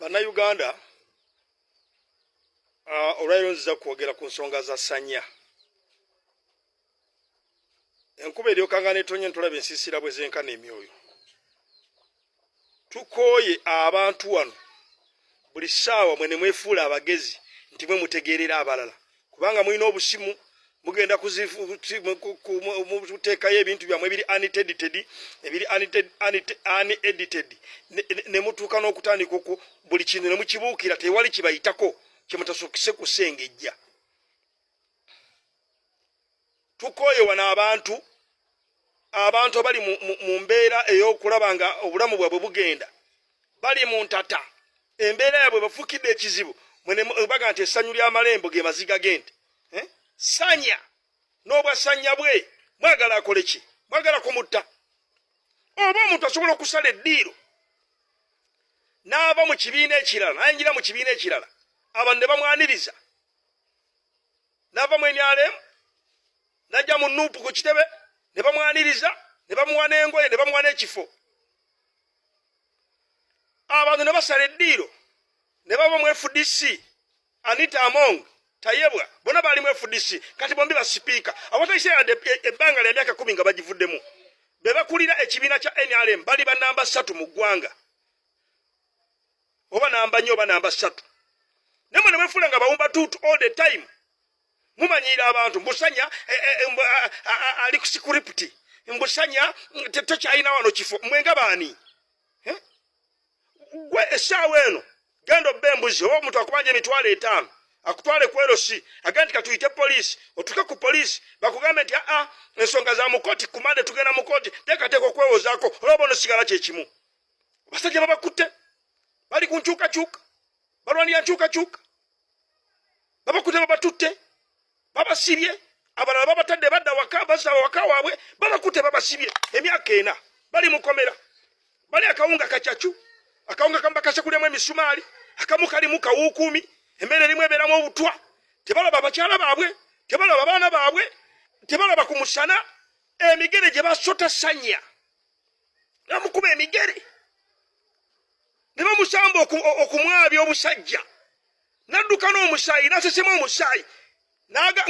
Bannayuganda olwaleero nziza kwogera ku nsonga za ssanya. Enkuba eryokanga n'etonnya ntolaba ensiisira bwe zenkana emyoyo. Tukooye abantu wano buli ssaawa mwe ne mwefuula abagezi nti mwe mutegeerera abalala kubanga mulina obusimu mugenda muteekayo ebintu byammwe ebiri unedited ne mutuuka n'okutandika buli kintu ne mukibuukira tewali kibayitako kye mutasukise kusengejja. Tukooye wano abantu bali mu mbeera ey'okulaba nga obulamu bwabwe bugenda, bali mu ntata, embeera yabwe bafuukidde ekizibu baga nti essanyu ly'amalembo ge maziga g'ente. Sanya n'obwasanya bwe mwagala akole ki? Mwagala kumutta? Oba omuntu asobola okusala eddiiro n'ava mu kibiina ekirala n'ayingira mu kibiina ekirala abantu ne bamwaniriza, n'ava mu NRM n'ajja mu Nuupu ku kitebe ne bamwaniriza, ne bamuwa n'engoye, ne bamuwa n'ekifo. Abantu ne basala eddiiro ne bava mu FDC, Anita Among, Tayebwa, bonna baali mu FDC, kati bombi ba sipiika awatayise yadde ebbanga lya myaka 10 nga bagivuddemu. Be bakulira ekibiina kya NRM bali ba namba 3 mu ggwanga, oba namba 4 oba namba 3. Nemwe ne mwefuula nga bawumba tuutu all the time. Mumanyira abantu mbusanya ali ku script, mbusanya tokyalina wano kifo, mwenga baani? Gwe essaawa eno genda obba embuzi oba omuntu akubanja emitwalo 5 akutwale ku LC agandi katuyite poliisi, otuke ku poliisi bakugambe nti ensonga za mukooti kumande tugenda mukooti teekateeka okwewozaako olwoba onosigala kyekimu. Basajja babakutte bali ku nkyukakyuka, balwanira nkyukakyuka, babakutte babatutte, babasibye, abalala babatadde badda waka basaba waka waabwe, babakutte babasibye emyaka 4 bali mukomera. Bali akawunga kacyacu, akawunga kamba kasekulemu emisumaali, akamu kalimu kawuukumi, emmere erimu ebeeramu obutwa. Tebalaba bakyala baabwe, tebalaba baana baabwe, tebalaba ku musana. Emigere gye basota ssanya namukuba emigere ne bamusamba okumwabya obusajja, n'adduka n'omusaayi n'asesema omusaayi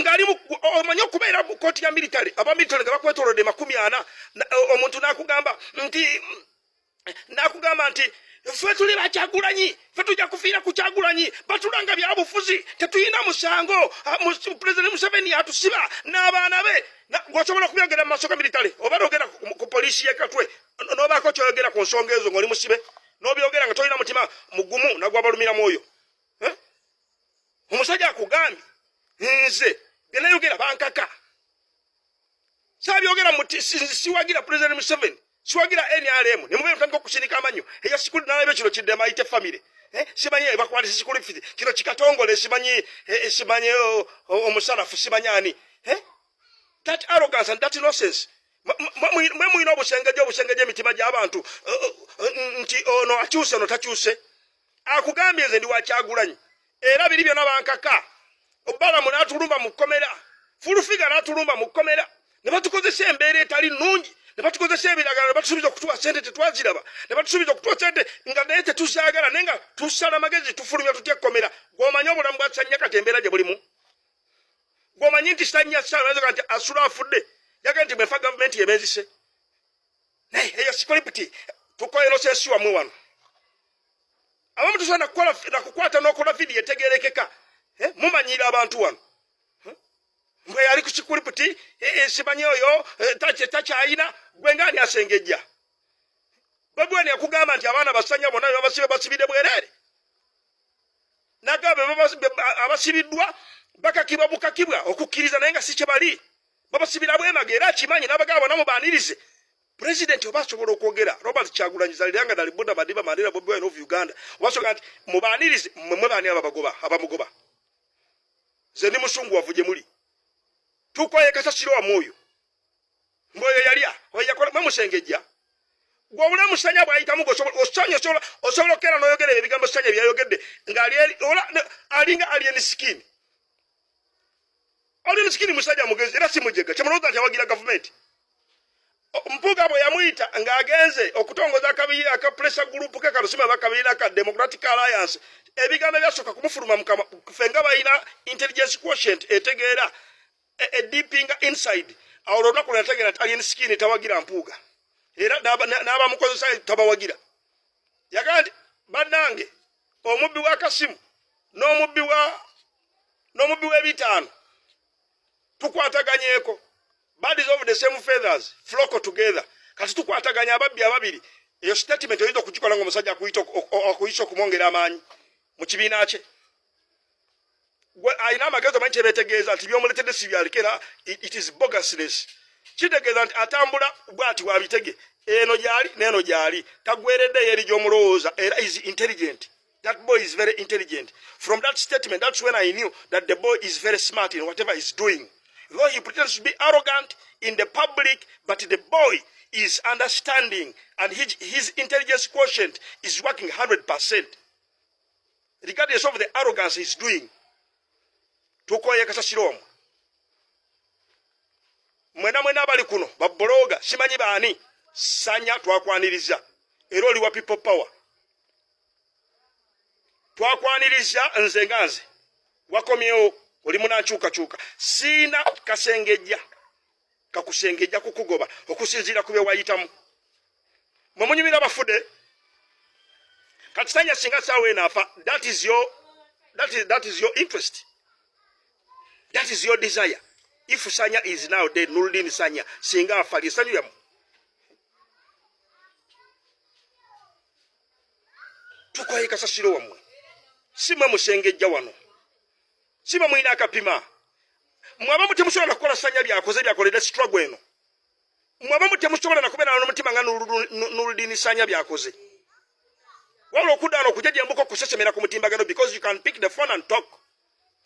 ng'ali omanyi okubeera mu kooti ya militale, abamilitale nga bakwetoolodde 40 omuntu n'akugamba nti ffe tuli bakyagulanyi, ffe tujja kufiira ku Kyagulanyi, batulanga byabufuzi, tetuyina musango, Pulezidenti Museveni atusiba n'abaana be. Ng'osobola okubyogera mu maaso ga militale oba n'ogenda ku poliisi y'e Katwe n'obaako kyoyogera ku nsonga ezo ng'oli musibe, n'obyogera nga tolina mutima mugumu nagwa balumira mwoyo. Omusajja akugambye nze genayogera bankaka, saabyogera siwagira Pulezidenti Museveni, siwagira NRM, ne mubeera mutandika okusindika amanyo eya sikuli n'alabye kino kidde mayite family. Simanyi bakwatisa sikuli fiti kino kikatongole, simanyi omusalafu, simanyi ani. That arrogance and that nonsense. Mwe mulina obusengejja emitima gy'abantu nti ono akyuse ono takyuse. Akugambye nze ndi wa Kyagulanyi era biri byonna bankaka. Obalamu n'atulumba mu kkomera, Fulufiga n'atulumba mu kkomera, ne batukozesa embeera etali nnungi, ne batukozesa ebiragala, ne batusuubiza okutuwa ssente tetwaziraba, ne batusuubiza okutuwa ssente nga naye tetuzaagala, naye nga tusala amagezi tufulumya tutya ekkomera. Gw'omanyi obulamu bwa Ssanya kati embeera gye bulimu? Gw'omanyi nti Ssanya Ssaabalamuzi nti asula afudde yagala nti mwefa gavumenti yebenzise? Naye eyo sikulipiti tukoye nosesi wammwe wano. Abamu tusobola nakukwata n'okola vidiyo etegeerekeka. Mumanyira abantu wano. Mbwe yali ku sikulipiti simanyi oyo takyayina gwe ng'ani asengejja. Babwani akugamba nti abaana basanya bonna basibidde bwereere. Nagamba abasibiddwa bakakibwa bukakibwa okukkiriza naye nga si kye bali. Babasibira bwemage era akimanyi n'abagamba bonna mubaanirize. Pulezidenti oba asobola okwogera, Robert Kyagulanyi Zaliranga Dali Buda Madiba Mandela Bobi Wine of Uganda, wasobola nti mubaanirize mmwe baani abamugoba. Nze ndi musunguwavu gye muli. Tukoye Kasasiro wa mwoyo. Mwoyo yalya, oyakola mwamusengejja. Gwe obulamu Ssanya bw'ayitamu osobola okera n'oyogera ebigambo Ssanya byayogedde ng'alinga alien skin. Alien skin musajja mugezi era si mujega, kyemulowooza nti awagira gavumenti. Mpuga bwe yamuyita ng'agenze okutongoza akabiina aka pressure group ke kalusima bakabiina ka Democratic Alliance ebigambo byasooka kumufuluma mukama ffe nga balina intelligence quotient etegeera deeping inside awo olunaku lwenategeera nti alien skin tawagira Mpuuga era n'abamukozesa tabawagira yagaa nti bannange omubbi wa Kasimu n'omubbi w'ebitaano tukwataganyeeko birds of the same feathers flock together kati tukwataganya ababbi ababiri eyo statement oyinza okugikola ng'omusajja akuyisa okumwongera amaanyi mu kibiina kye gwe alina amagezi manyi kyebeetegeeza nti byomuletedde si byalikera it is bogusness kitegeeza nti atambula bw'ati wabitege eno gyali n'eno gyali tagwereddeyo eri gy'omulowooza era is intelligent. That boy is very intelligent. From that statement, that's when I knew that the boy is very smart in whatever he's doing. Though he pretends to be arrogant in the public, but the boy is understanding and his intelligence quotient is working 100%. Regardless of the arrogance he's doing. Tukoye kasasiromu. Mwena abali kuno, babologa, simanyi baani, Sanya twakwaniriza. Era oli wa people power. Twakwaniriza nze nganze. Wakomyewo oli munankyuka sina kasengejja kakusengejja kukugoba okusinzira ku bye wayitamu mwe munyumira bafude kati Sanya singa sawe nafa that is your interest, that is your desire. If Sanya is now dead, Nuruddin Sanya singa afa lisanyu yamu tukwaye kasasiro wamwe simwe musengejja wano Sima mwina akapima. Mwabamu temusobola kukola Sanya byakoze byakolera struggle eno. Mwabamu temusobola nakubera n'omutima nga Nuruddin Sanya byakoze. Wala okudano kujja mbuko kusesemera ku mutimbagano because you can pick the phone and talk.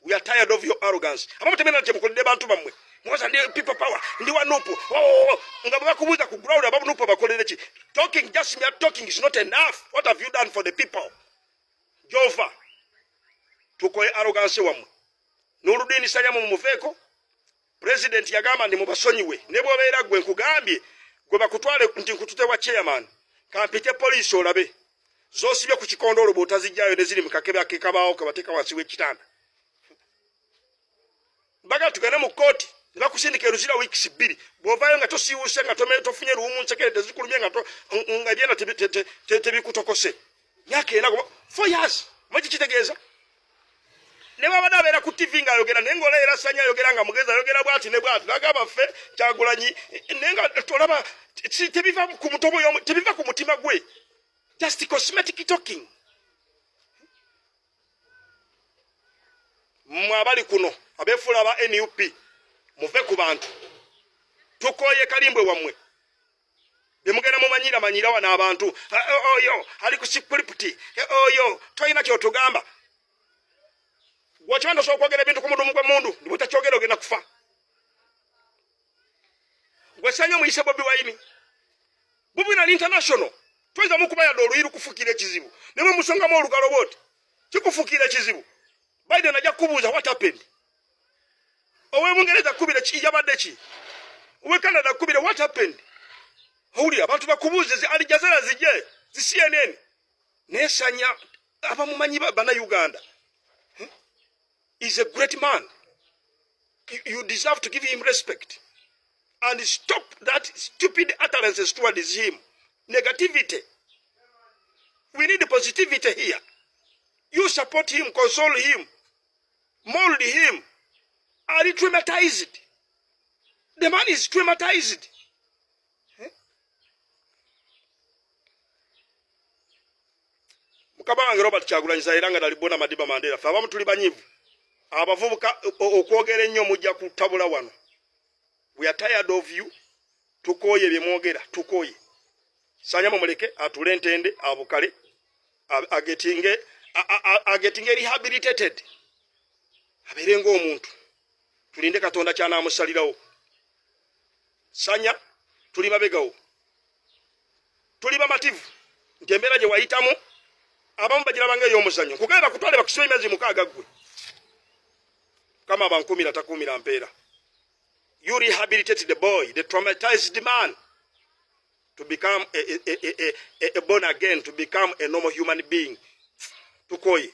We are tired of your arrogance. Abamu temena temukolera bantu bamwe. Mwaza ndi people power, ndi wanupu. Ngaba kubuza ku ground abamu nupu bakolera ki. Talking, just mere talking is not enough. What have you done for the people? Jova. Tukoye arrogance wamwe. Nuruddin Sanya mumuveko president yagamba ndi mubasonyiwe ne bwobeera gwe nkugambye gwe bakutwale nti nkutute wa chairman kampite police olabe zosibye ku kikondolo botazijjayo ne ziri mukakebe akekabaawo kabateka wansi w'ekitanda baga tugane mu court bakusindika eruzira weeks 2 bwovayo nga tosiwuse nga tofunye ruumu nsekere tezikulumye nga byena tebikutokose myaka ena 4 years mwaji kitegeeza Neba badabera ku TV nga yogera nengola era Sanya yogera nga mugeza yogera bwati ne bwati nagaba ffe Kyagulanyi nenga tolaba tebiva ku mutobo yo tebiva ku mutima gwe just cosmetic talking mwabali kuno abefula ba NUP muve ku bantu tukoye kalimbwe wamwe bemugera mumanyira wana abantu oyo ali ku script oyo toyina kyo tugamba Wachanda so kwogera bintu kumudumu kwa mundu ndibuta kyogero gena kufa Sanya muyise Bobi Wine Bobi na international tweza mukuba ya dolu iru kufukira ekizibu nemwe musonga mu olugalo bote kikufukira ekizibu Biden ajja kubuuza what happened owe mungereza kubira yabadde ki owe Canada kubira what happened huli abantu bakubuuze ali jazera zijje zi CNN ne Sanya abamumanyi bana Uganda is a great man. You deserve to give him respect. And stop that stupid utterances towards him. Negativity. We need positivity here. You support him, console him, mold him. Are you traumatized? The man is traumatized. Mukabanga Robert Kyagulanyi Zairanga dalibona Madiba Mandela. Fabamu tuli banyivu. Abavubuka okwogera ennyo mujja kutabula wano. We are tired of you. Tukoye byemwogera, tukoye. Sanya mumuleke atulentende abukale agetinge rehabilitated. Aberenga omuntu. Tulinde Katonda kyana amusalirawo. Sanya tuli mabegawo. Tuli bamativu. Ntembera gye wayitamu abamu bagira bange y'omuzanyo. Kugenda kutwale bakusiba emyezi mukaaga gwe. Kama bankumira takumira mpera. You rehabilitate the boy, the traumatized man. to become a born again, to become a normal human being. Tukoye.